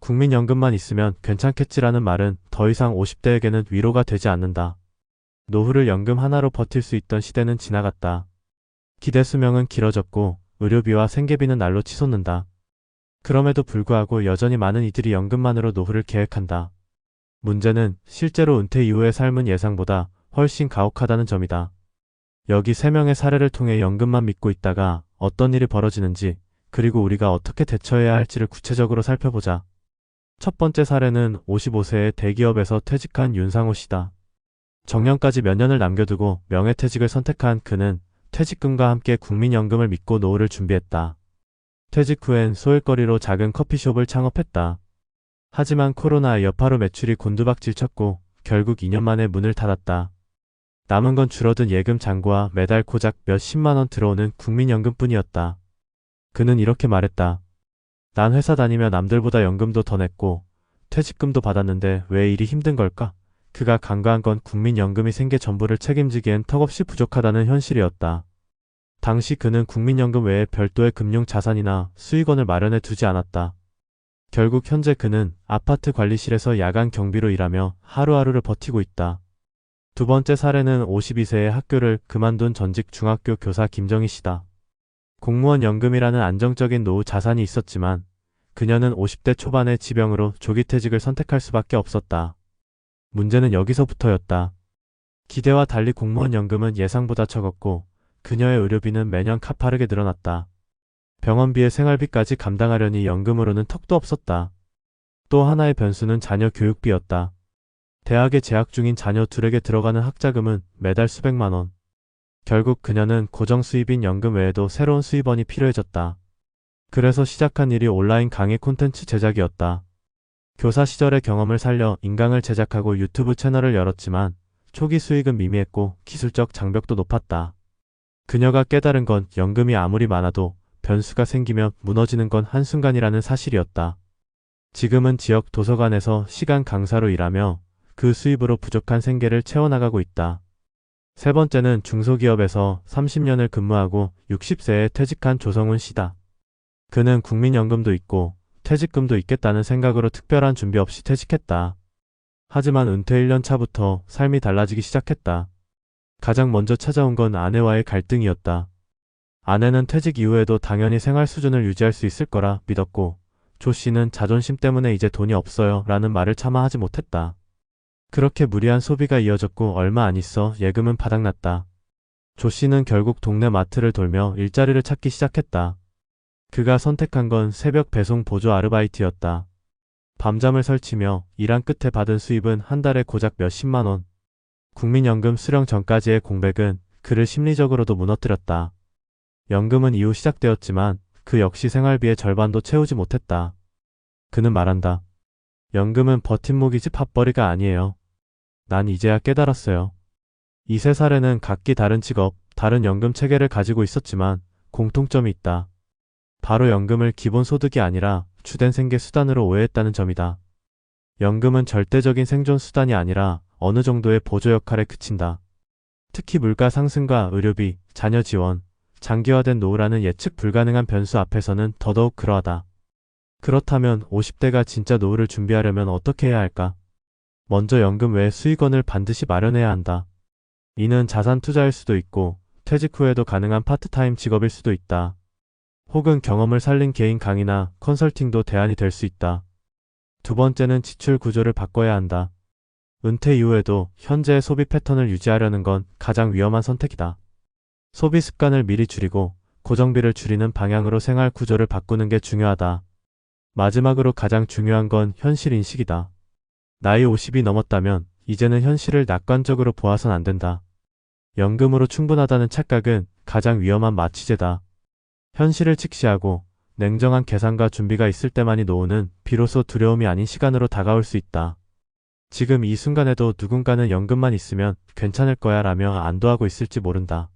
국민연금만 있으면 괜찮겠지라는 말은 더 이상 50대에게는 위로가 되지 않는다. 노후를 연금 하나로 버틸 수 있던 시대는 지나갔다. 기대 수명은 길어졌고 의료비와 생계비는 날로 치솟는다. 그럼에도 불구하고 여전히 많은 이들이 연금만으로 노후를 계획한다. 문제는 실제로 은퇴 이후의 삶은 예상보다 훨씬 가혹하다는 점이다. 여기 3명의 사례를 통해 연금만 믿고 있다가 어떤 일이 벌어지는지, 그리고 우리가 어떻게 대처해야 할지를 구체적으로 살펴보자. 첫 번째 사례는 55세의 대기업에서 퇴직한 윤상호 씨다. 정년까지 몇 년을 남겨두고 명예퇴직을 선택한 그는 퇴직금과 함께 국민연금을 믿고 노후를 준비했다. 퇴직 후엔 소일거리로 작은 커피숍을 창업했다. 하지만 코로나 여파로 매출이 곤두박질 쳤고 결국 2년 만에 문을 닫았다. 남은 건 줄어든 예금 잔고와 매달 고작 몇십만 원 들어오는 국민연금뿐이었다. 그는 이렇게 말했다. 난 회사 다니며 남들보다 연금도 더 냈고 퇴직금도 받았는데 왜 일이 힘든 걸까? 그가 간과한 건 국민연금이 생계 전부를 책임지기엔 턱없이 부족하다는 현실이었다. 당시 그는 국민연금 외에 별도의 금융자산이나 수익원을 마련해 두지 않았다. 결국 현재 그는 아파트 관리실에서 야간 경비로 일하며 하루하루를 버티고 있다. 두 번째 사례는 52세의 학교를 그만둔 전직 중학교 교사 김정희 씨다. 공무원 연금이라는 안정적인 노후 자산이 있었지만 그녀는 50대 초반의 지병으로 조기 퇴직을 선택할 수밖에 없었다. 문제는 여기서부터였다. 기대와 달리 공무원 연금은 예상보다 적었고 그녀의 의료비는 매년 가파르게 늘어났다. 병원비에 생활비까지 감당하려니 연금으로는 턱도 없었다. 또 하나의 변수는 자녀 교육비였다. 대학에 재학 중인 자녀 둘에게 들어가는 학자금은 매달 수백만 원. 결국 그녀는 고정 수입인 연금 외에도 새로운 수입원이 필요해졌다. 그래서 시작한 일이 온라인 강의 콘텐츠 제작이었다. 교사 시절의 경험을 살려 인강을 제작하고 유튜브 채널을 열었지만 초기 수익은 미미했고 기술적 장벽도 높았다. 그녀가 깨달은 건 연금이 아무리 많아도 변수가 생기면 무너지는 건 한순간이라는 사실이었다. 지금은 지역 도서관에서 시간 강사로 일하며 그 수입으로 부족한 생계를 채워나가고 있다. 세 번째는 중소기업에서 30년을 근무하고 60세에 퇴직한 조성훈 씨다. 그는 국민연금도 있고 퇴직금도 있겠다는 생각으로 특별한 준비 없이 퇴직했다. 하지만 은퇴 1년 차부터 삶이 달라지기 시작했다. 가장 먼저 찾아온 건 아내와의 갈등이었다. 아내는 퇴직 이후에도 당연히 생활 수준을 유지할 수 있을 거라 믿었고 조 씨는 자존심 때문에 이제 돈이 없어요 라는 말을 차마 하지 못했다. 그렇게 무리한 소비가 이어졌고 얼마 안 있어 예금은 바닥났다. 조 씨는 결국 동네 마트를 돌며 일자리를 찾기 시작했다. 그가 선택한 건 새벽 배송 보조 아르바이트였다. 밤잠을 설치며 일한 끝에 받은 수입은 한 달에 고작 몇십만 원. 국민연금 수령 전까지의 공백은 그를 심리적으로도 무너뜨렸다. 연금은 이후 시작되었지만 그 역시 생활비의 절반도 채우지 못했다. 그는 말한다. 연금은 버팀목이지 밥벌이가 아니에요. 난 이제야 깨달았어요. 이 세 사례는 각기 다른 직업, 다른 연금 체계를 가지고 있었지만 공통점이 있다. 바로 연금을 기본소득이 아니라 주된 생계 수단으로 오해했다는 점이다. 연금은 절대적인 생존 수단이 아니라 어느 정도의 보조 역할에 그친다. 특히 물가 상승과 의료비, 자녀 지원, 장기화된 노후라는 예측 불가능한 변수 앞에서는 더더욱 그러하다. 그렇다면 50대가 진짜 노후를 준비하려면 어떻게 해야 할까? 먼저 연금 외에 수익원을 반드시 마련해야 한다. 이는 자산 투자일 수도 있고 퇴직 후에도 가능한 파트타임 직업일 수도 있다. 혹은 경험을 살린 개인 강의나 컨설팅도 대안이 될 수 있다. 두 번째는 지출 구조를 바꿔야 한다. 은퇴 이후에도 현재의 소비 패턴을 유지하려는 건 가장 위험한 선택이다. 소비 습관을 미리 줄이고 고정비를 줄이는 방향으로 생활 구조를 바꾸는 게 중요하다. 마지막으로 가장 중요한 건 현실 인식이다. 나이 50이 넘었다면 이제는 현실을 낙관적으로 보아선 안 된다. 연금으로 충분하다는 착각은 가장 위험한 마취제다. 현실을 직시하고 냉정한 계산과 준비가 있을 때만이 노후는 비로소 두려움이 아닌 시간으로 다가올 수 있다. 지금 이 순간에도 누군가는 연금만 있으면 괜찮을 거야 라며 안도하고 있을지 모른다.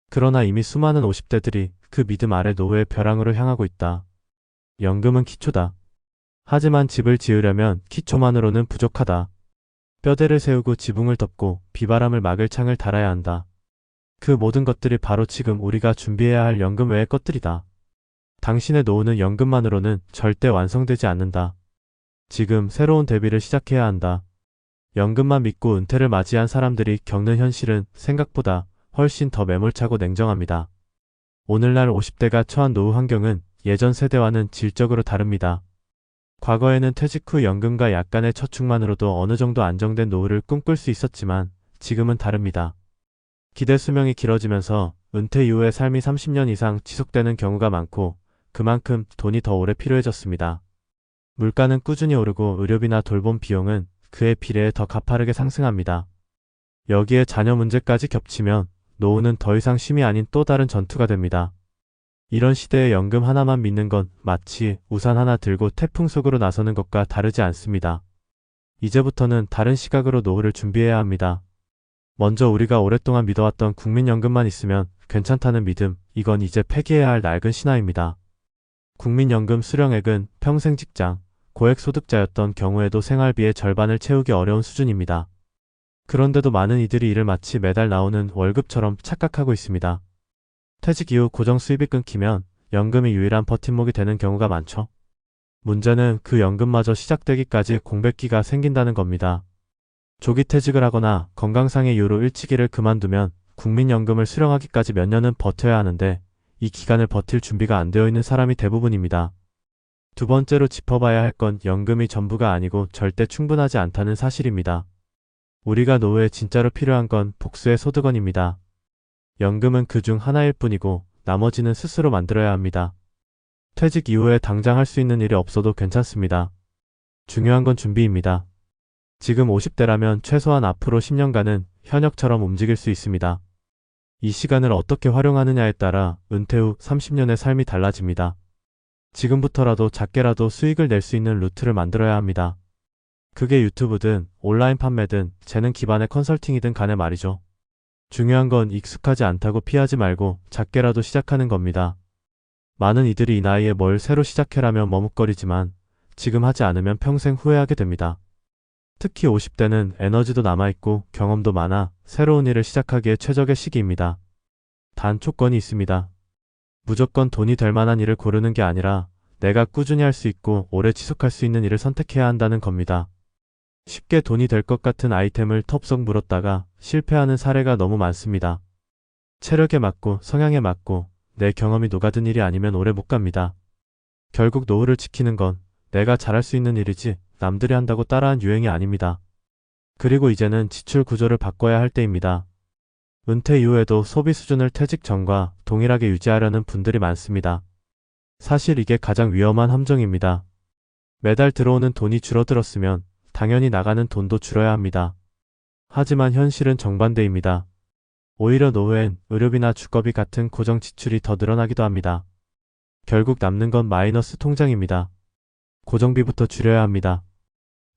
그러나 이미 수많은 50대들이 그 믿음 아래 노후의 벼랑으로 향하고 있다. 연금은 기초다. 하지만 집을 지으려면 기초만으로는 부족하다. 뼈대를 세우고 지붕을 덮고 비바람을 막을 창을 달아야 한다. 그 모든 것들이 바로 지금 우리가 준비해야 할 연금 외의 것들이다. 당신의 노후는 연금만으로는 절대 완성되지 않는다. 지금 새로운 대비를 시작해야 한다. 연금만 믿고 은퇴를 맞이한 사람들이 겪는 현실은 생각보다 훨씬 더 매몰차고 냉정합니다. 오늘날 50대가 처한 노후 환경은 예전 세대와는 질적으로 다릅니다. 과거에는 퇴직 후 연금과 약간의 저축만으로도 어느 정도 안정된 노후를 꿈꿀 수 있었지만 지금은 다릅니다. 기대 수명이 길어지면서 은퇴 이후의 삶이 30년 이상 지속되는 경우가 많고 그만큼 돈이 더 오래 필요해졌습니다. 물가는 꾸준히 오르고 의료비나 돌봄 비용은 그에 비례해 더 가파르게 상승합니다. 여기에 자녀 문제까지 겹치면 노후는 더 이상 쉼이 아닌 또 다른 전투가 됩니다. 이런 시대에 연금 하나만 믿는 건 마치 우산 하나 들고 태풍 속으로 나서는 것과 다르지 않습니다. 이제부터는 다른 시각으로 노후를 준비해야 합니다. 먼저 우리가 오랫동안 믿어왔던 국민연금만 있으면 괜찮다는 믿음, 이건 이제 폐기해야 할 낡은 신화입니다. 국민연금 수령액은 평생 직장, 고액 소득자였던 경우에도 생활비의 절반을 채우기 어려운 수준입니다. 그런데도 많은 이들이 이를 마치 매달 나오는 월급처럼 착각하고 있습니다. 퇴직 이후 고정 수입이 끊기면 연금이 유일한 버팀목이 되는 경우가 많죠. 문제는 그 연금마저 시작되기까지 공백기가 생긴다는 겁니다. 조기 퇴직을 하거나 건강상의 이유로 일찍 일을 그만두면 국민연금을 수령하기까지 몇 년은 버텨야 하는데 이 기간을 버틸 준비가 안 되어 있는 사람이 대부분입니다. 두 번째로 짚어봐야 할 건 연금이 전부가 아니고 절대 충분하지 않다는 사실입니다. 우리가 노후에 진짜로 필요한 건 복수의 소득원입니다. 연금은 그 중 하나일 뿐이고 나머지는 스스로 만들어야 합니다. 퇴직 이후에 당장 할 수 있는 일이 없어도 괜찮습니다. 중요한 건 준비입니다. 지금 50대라면 최소한 앞으로 10년간은 현역처럼 움직일 수 있습니다. 이 시간을 어떻게 활용하느냐에 따라 은퇴 후 30년의 삶이 달라집니다. 지금부터라도 작게라도 수익을 낼 수 있는 루트를 만들어야 합니다. 그게 유튜브든 온라인 판매든 재능 기반의 컨설팅이든 간에 말이죠. 중요한 건 익숙하지 않다고 피하지 말고 작게라도 시작하는 겁니다. 많은 이들이 이 나이에 뭘 새로 시작해라며 머뭇거리지만 지금 하지 않으면 평생 후회하게 됩니다. 특히 50대는 에너지도 남아있고 경험도 많아 새로운 일을 시작하기에 최적의 시기입니다. 단 조건이 있습니다. 무조건 돈이 될 만한 일을 고르는 게 아니라 내가 꾸준히 할 수 있고 오래 지속할 수 있는 일을 선택해야 한다는 겁니다. 쉽게 돈이 될 것 같은 아이템을 텁썩 물었다가 실패하는 사례가 너무 많습니다. 체력에 맞고 성향에 맞고 내 경험이 녹아든 일이 아니면 오래 못 갑니다. 결국 노후를 지키는 건 내가 잘할 수 있는 일이지 남들이 한다고 따라한 유행이 아닙니다. 그리고 이제는 지출 구조를 바꿔야 할 때입니다. 은퇴 이후에도 소비 수준을 퇴직 전과 동일하게 유지하려는 분들이 많습니다. 사실 이게 가장 위험한 함정입니다. 매달 들어오는 돈이 줄어들었으면 당연히 나가는 돈도 줄어야 합니다. 하지만 현실은 정반대입니다. 오히려 노후엔 의료비나 주거비 같은 고정 지출이 더 늘어나기도 합니다. 결국 남는 건 마이너스 통장입니다. 고정비부터 줄여야 합니다.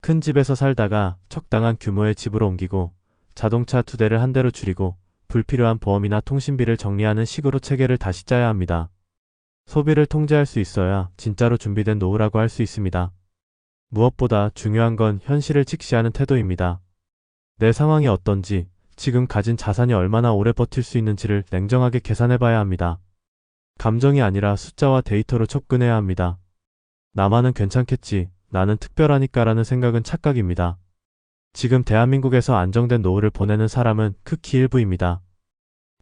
큰 집에서 살다가 적당한 규모의 집으로 옮기고 자동차 2대를 한 대로 줄이고 불필요한 보험이나 통신비를 정리하는 식으로 체계를 다시 짜야 합니다. 소비를 통제할 수 있어야 진짜로 준비된 노후라고 할 수 있습니다. 무엇보다 중요한 건 현실을 직시하는 태도입니다. 내 상황이 어떤지, 지금 가진 자산이 얼마나 오래 버틸 수 있는지를 냉정하게 계산해 봐야 합니다. 감정이 아니라 숫자와 데이터로 접근해야 합니다. 나만은 괜찮겠지, 나는 특별하니까라는 생각은 착각입니다. 지금 대한민국에서 안정된 노후를 보내는 사람은 극히 일부입니다.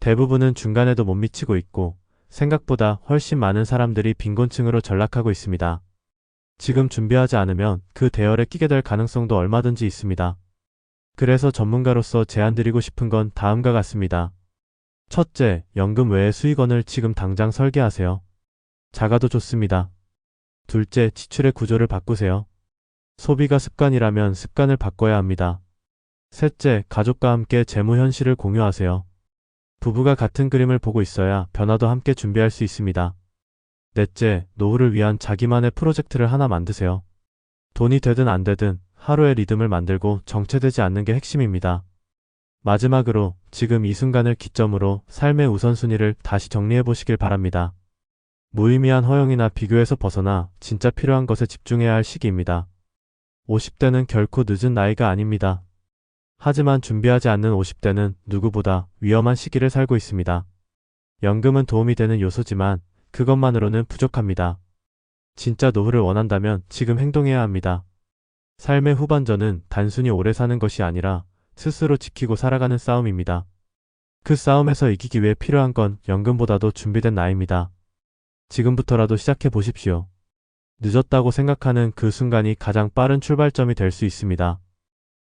대부분은 중간에도 못 미치고 있고 생각보다 훨씬 많은 사람들이 빈곤층으로 전락하고 있습니다. 지금 준비하지 않으면 그 대열에 끼게 될 가능성도 얼마든지 있습니다. 그래서 전문가로서 제안드리고 싶은 건 다음과 같습니다. 첫째, 연금 외의 수익원을 지금 당장 설계하세요. 작아도 좋습니다. 둘째, 지출의 구조를 바꾸세요. 소비가 습관이라면 습관을 바꿔야 합니다. 셋째, 가족과 함께 재무 현실을 공유하세요. 부부가 같은 그림을 보고 있어야 변화도 함께 준비할 수 있습니다. 넷째, 노후를 위한 자기만의 프로젝트를 하나 만드세요. 돈이 되든 안 되든 하루의 리듬을 만들고 정체되지 않는 게 핵심입니다. 마지막으로 지금 이 순간을 기점으로 삶의 우선순위를 다시 정리해 보시길 바랍니다. 무의미한 허영이나 비교에서 벗어나 진짜 필요한 것에 집중해야 할 시기입니다. 50대는 결코 늦은 나이가 아닙니다. 하지만 준비하지 않는 50대는 누구보다 위험한 시기를 살고 있습니다. 연금은 도움이 되는 요소지만 그것만으로는 부족합니다. 진짜 노후를 원한다면 지금 행동해야 합니다. 삶의 후반전은 단순히 오래 사는 것이 아니라 스스로 지키고 살아가는 싸움입니다. 그 싸움에서 이기기 위해 필요한 건 연금보다도 준비된 나이입니다. 지금부터라도 시작해 보십시오. 늦었다고 생각하는 그 순간이 가장 빠른 출발점이 될 수 있습니다.